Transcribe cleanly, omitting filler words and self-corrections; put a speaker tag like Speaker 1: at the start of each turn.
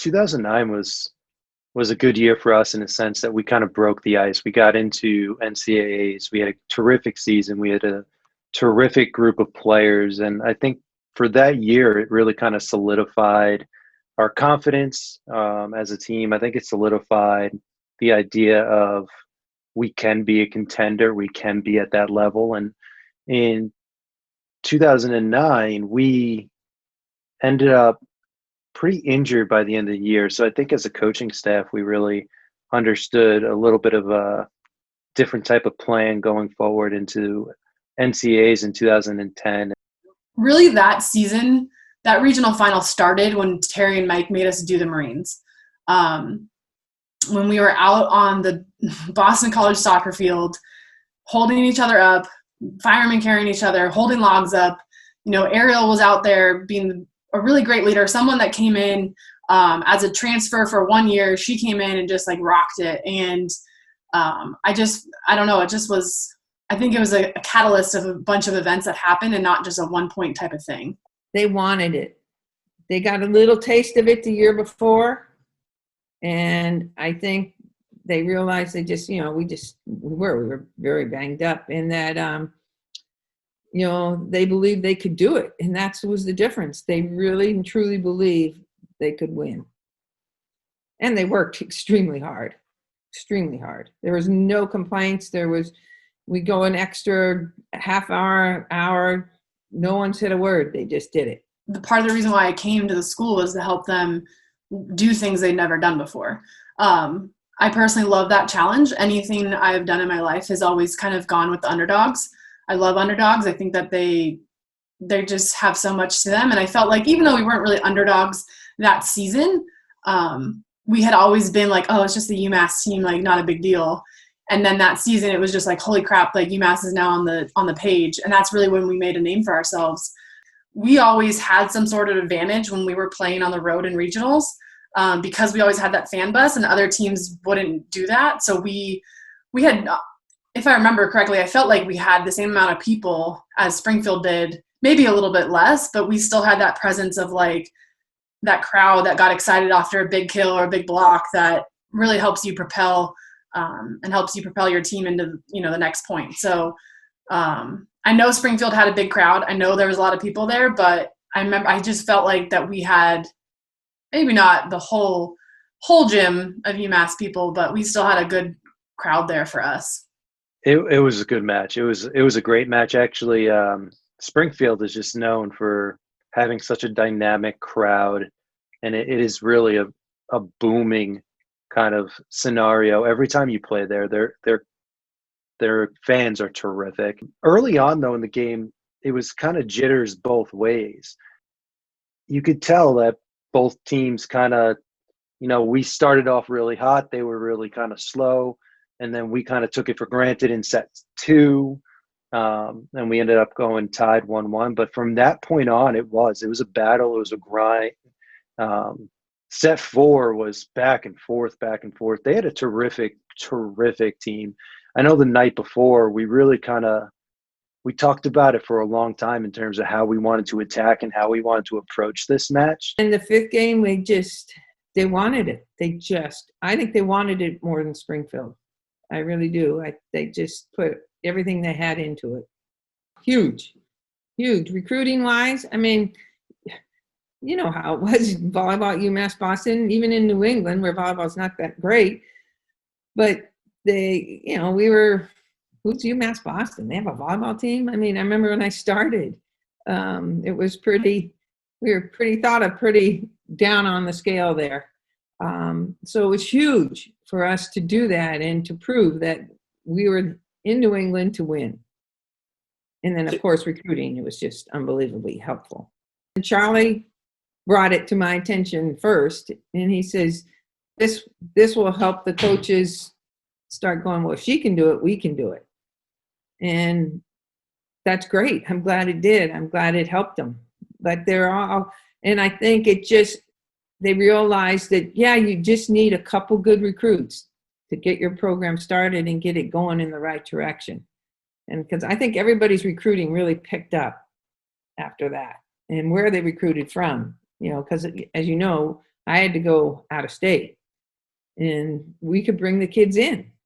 Speaker 1: 2009 was a good year for us in the sense that we kind of broke the ice. We got into NCAAs. We had a terrific season. We had a terrific group of players. And I think for that year, it really kind of solidified our confidence as a team. I think it solidified the idea of we can be a contender. We can be at that level. And in 2009, we ended up pretty injured by the end of the year. So I think as a coaching staff, we really understood a little bit of a different type of plan going forward into NCAAs in 2010.
Speaker 2: Really, that season, that regional final started when Terry and Mike made us do the Marines. When we were out on the Boston College soccer field, holding each other up, firemen carrying each other, holding logs up. Ariel was out there being a really great leader, someone that came in as a transfer for 1 year. She came in and just rocked it. And I don't know, I think it was a catalyst of a bunch of events that happened and not just a 1 point type of thing.
Speaker 3: They wanted it. They got a little taste of it the year before. And I think they realized we were very banged up in that, they believed they could do it. And that was the difference. They really and truly believed they could win. And they worked extremely hard. There was no complaints. We go an extra half hour, no one said a word. They just did it.
Speaker 2: The part of the reason why I came to the school was to help them do things they'd never done before. I personally love that challenge. Anything I've done in my life has always kind of gone with the underdogs. I love underdogs. I think that they just have so much to them. And I felt like even though we weren't really underdogs that season, we had always been it's just the UMass team, not a big deal. And then that season, it was just holy crap, UMass is now on the page. And that's really when we made a name for ourselves. We always had some sort of advantage when we were playing on the road in regionals because we always had that fan bus and other teams wouldn't do that. So we had, if I remember correctly, I felt like we had the same amount of people as Springfield did, maybe a little bit less, but we still had that presence of that crowd that got excited after a big kill or a big block that really helps you propel and helps you propel your team into, the next point. So I know Springfield had a big crowd. I know there was a lot of people there, but I just felt like that we had maybe not the whole gym of UMass people, but we still had a good crowd there for us.
Speaker 1: It was a good match. It was a great match. Actually, Springfield is just known for having such a dynamic crowd, and it is really a booming kind of scenario. Every time you play there, their fans are terrific. Early on, though, in the game, it was kind of jitters both ways. You could tell that both teams kind of, we started off really hot. They were really kind of slow. And then we kind of took it for granted in set two. And we ended up going tied 1-1. But from that point on, it was a battle. It was a grind. Set four was back and forth. They had a terrific team. I know the night before we really we talked about it for a long time in terms of how we wanted to attack and how we wanted to approach this match.
Speaker 3: In the fifth game, they wanted it. I think they wanted it more than Springfield. I really do. They just put everything they had into it. Huge. Recruiting wise, I mean, you know how it was volleyball at UMass Boston, even in New England where volleyball's not that great. But who's UMass Boston? They have a volleyball team? I mean, I remember when I started, it was we were thought of pretty down on the scale there. So it was huge for us to do that and to prove that we were in New England to win. And then, of course, recruiting, it was just unbelievably helpful. And Charlie brought it to my attention first, and he says, this will help the coaches start going, well, if she can do it, we can do it. And that's great. I'm glad it did. I'm glad it helped them. But and I think they realized that, you just need a couple good recruits to get your program started and get it going in the right direction. And because I think everybody's recruiting really picked up after that, and where they recruited from, because as you know, I had to go out of state, and we could bring the kids in.